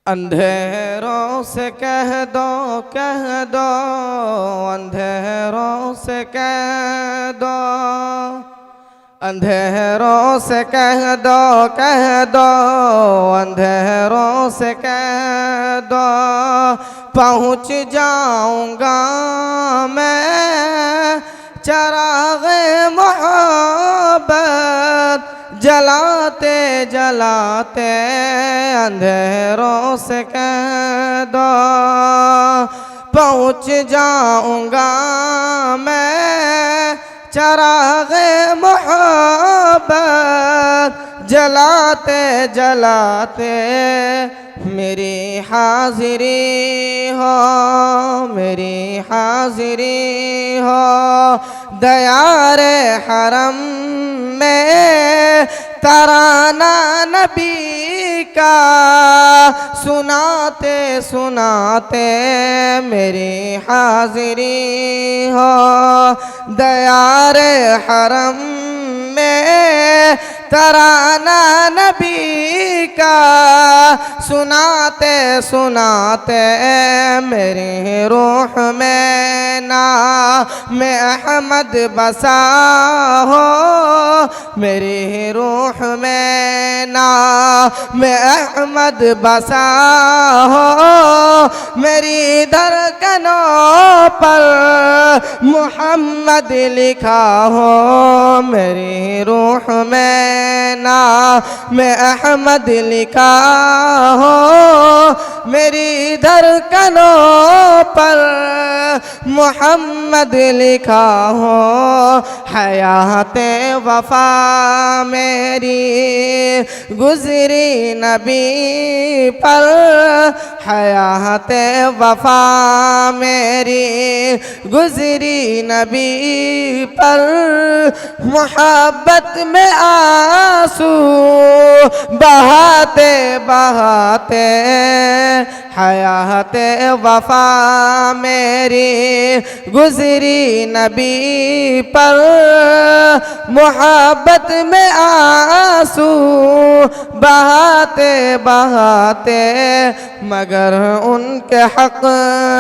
अंधेरों से कह दो, अंधेरों से कह दो, अंधेरों से कह दो, अंधेरों से कह दो, पहुँच जाऊँगा मैं चराग़े मोहब्बत जलाते जलाते। अंधेरों से कह दो, पहुँच जाऊँगा मैं चराग़े मोहब्बत जलाते जलाते। मेरी हाज़िरी हो, मेरी हाज़िरी हो दयारे हरम में, तराना नबी का सुनाते सुनाते। मेरी हाज़िरी हो दयारे हरम में, तराना नबी का सुनाते सुनाते। मेरी रूह में नाम अहमद बसा हो, मेरी रूह में नाम अहमद बसा हो, मेरी धड़कनों पर मोहम्मद लिखा हो। मेरी रूह में नाम अहमद लिखा हो, मेरी धड़कनों पर मोहम्मद लिखा हो। हयाते वफा मेरी गुजरी नबी पर, हयाते वफा मेरी गुजरी नबी पर, मोहब्बत में आंसू बहाते बहाते। हयाते वफा मेरी गुजरी नबी पर, मोहब्बत में आंसू बहाते बहाते। मगर उनके हक़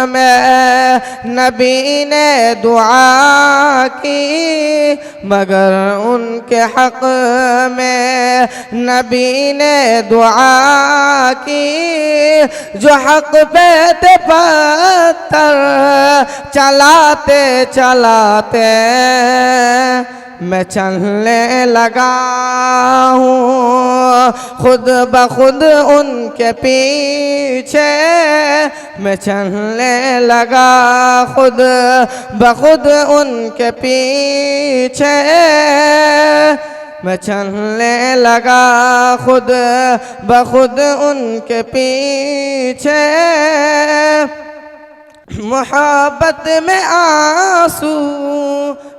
में नबी ने दुआ की, मगर उनके हक़ में नबी ने दुआ की। जो हक़ पे थे पत्थर चलाते चलाते, मैं चलने लगा हूँ खुद ब खुद उनके पीछे। मैं चलने लगा खुद ब खुद उनके पीछे, मैं चलने लगा खुद ब खुद उनके पीछे। मोहब्बत में आंसू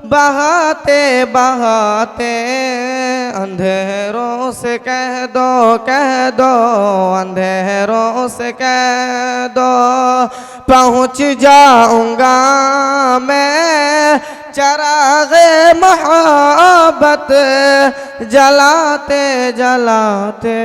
बहाते बहाते। अंधेरों से कह दो, अंधेरों से कह दो, पहुँच जाऊँगा मैं चराग़े मोहब्बत जलाते जलाते।